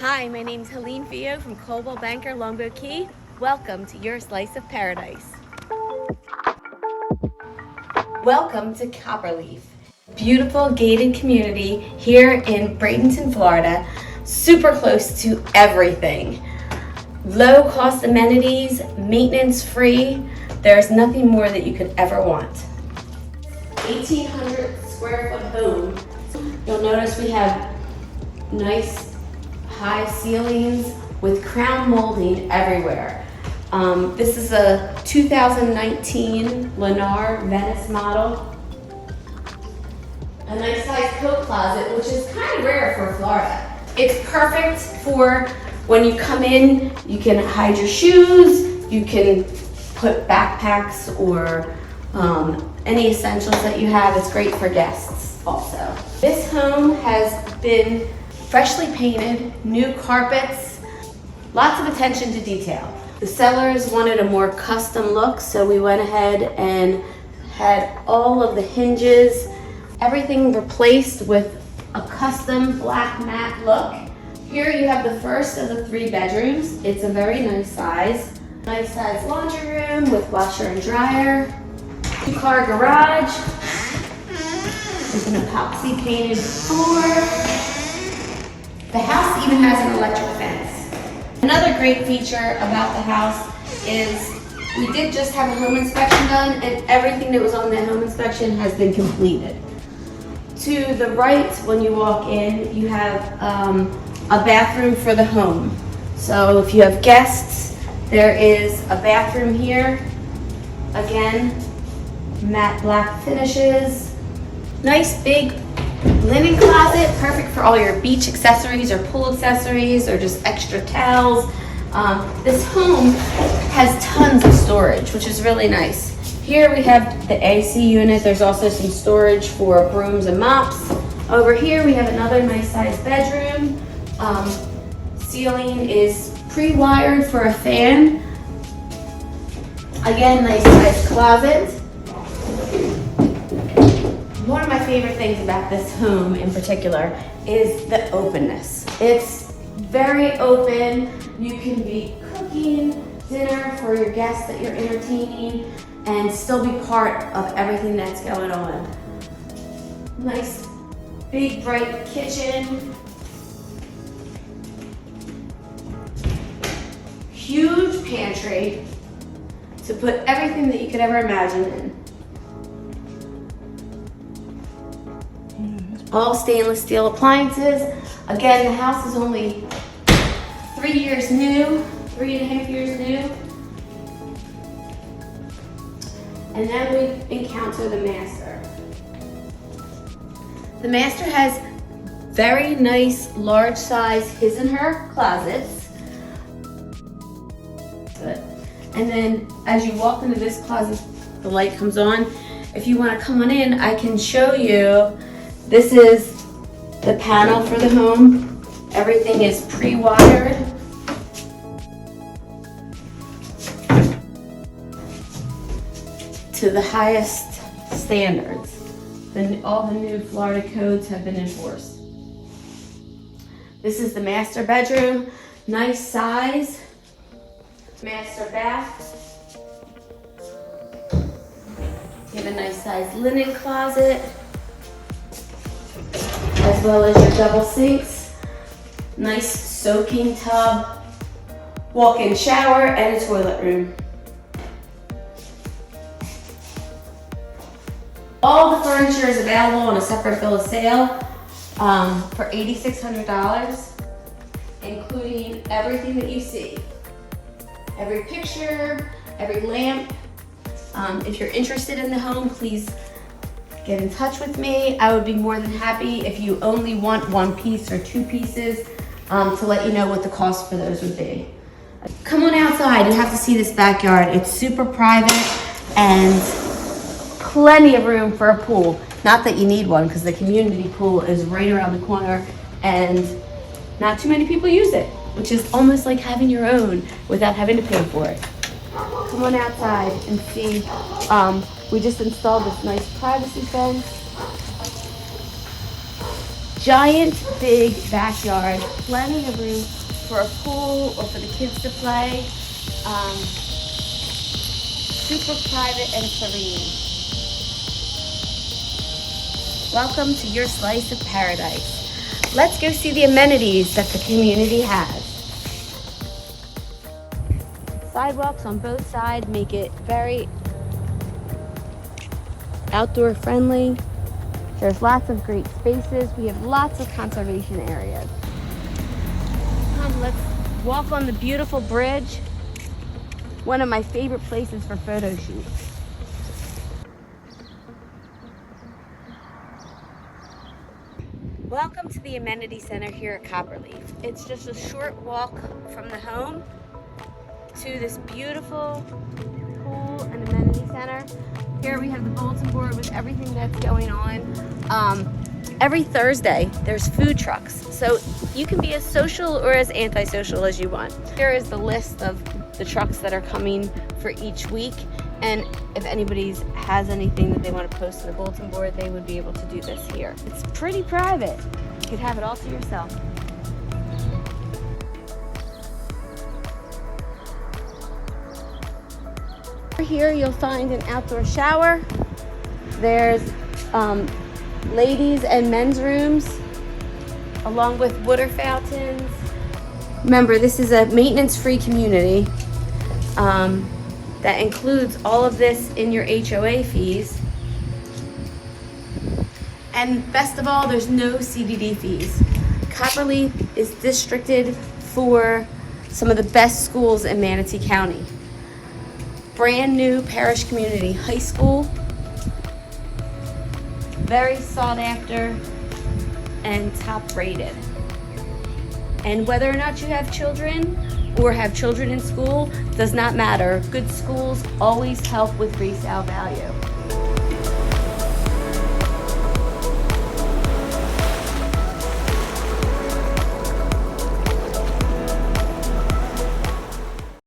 Hi, my name's Helene Vio from Coldwell Banker, Longboat Key. Welcome to your slice of paradise. Welcome to Copperlefe, beautiful gated community here in Bradenton, Florida. Super close to everything. Low cost amenities, maintenance free. There's nothing more that you could ever want. 1,800 square foot home. You'll notice we have nice high ceilings with crown molding everywhere. This is a 2019 Lennar Venice model. A nice size coat closet, which is kind of rare for Florida. It's perfect for when you come in, you can hide your shoes, you can put backpacks or any essentials that you have. It's great for guests also. This home has been freshly painted, new carpets, lots of attention to detail. The sellers wanted a more custom look, so we went ahead and had all of the hinges, everything replaced with a custom black matte look. Here you have the first of the 3 bedrooms. It's a very nice size. Nice size laundry room with washer and dryer. 2-car garage with an epoxy painted floor. The house even has an electric fence. Another great feature about the house is we did just have a home inspection done, and everything that was on that home inspection has been completed. To the right, when you walk in, you have a bathroom for the home. So if you have guests, there is a bathroom here. Again, matte black finishes. Nice big linen closet, perfect for all your beach accessories or pool accessories or just extra towels. This home has tons of storage, which is really nice. Here we have the AC unit. There's also some storage for brooms and mops. Over here we have another nice sized bedroom. Ceiling is pre-wired for a fan. Again, nice sized closet. One of my favorite things about this home in particular is the openness. It's very open. You can be cooking dinner for your guests that you're entertaining and still be part of everything that's going on. Nice big bright kitchen. Huge pantry to put everything that you could ever imagine in. All stainless steel appliances. Again, the house is only 3 years new, 3.5 years new. And then we encounter the master. The master has very nice, large size his and her closets. Good. And then as you walk into this closet, the light comes on. If you want to come on in, I can show you. This is the panel for the home. Everything is pre-wired. To the highest standards. All the new Florida codes have been enforced. This is the master bedroom. Nice size. Master bath. You have a nice size linen closet, as well as your double sinks. Nice soaking tub, walk-in shower, and a toilet room. All the furniture is available on a separate bill of sale for $8,600, including everything that you see. Every picture, every lamp. If you're interested in the home, please get in touch with me. I would be more than happy if you only want 1 piece or 2 pieces to let you know what the cost for those would be. Come on outside and have to see this backyard. It's super private and plenty of room for a pool. Not that you need one, because the community pool is right around the corner and not too many people use it, which is almost like having your own without having to pay for it. Come on outside and see. We just installed this nice privacy fence. giant big backyard, plenty of room for a pool or for the kids to play. Super private and serene. Welcome to your slice of paradise. Let's go see the amenities that the community has. Sidewalks on both sides make it very outdoor friendly. There's lots of great spaces. We have lots of conservation areas. Come, let's walk on the beautiful bridge. One of my favorite places for photo shoots. Welcome to the amenity center here at Copperlefe. It's just a short walk from the home to this beautiful pool and amenity center. Here we have the bulletin board with everything that's going on. Every Thursday there's food trucks, so you can be as social or as antisocial as you want. Here is the list of the trucks that are coming for each week, and if anybody has anything that they want to post on the bulletin board, they would be able to do this here. It's pretty private. You could have it all to yourself. Here you'll find an outdoor shower. There's ladies and men's rooms along with water fountains. Remember, this is a maintenance-free community that includes all of this in your HOA fees. And best of all, there's no CDD fees. Copperlefe is districted for some of the best schools in Manatee County. Brand new parish community high school, very sought after and top rated. And whether or not you have children or have children in school does not matter. Good schools always help with resale value.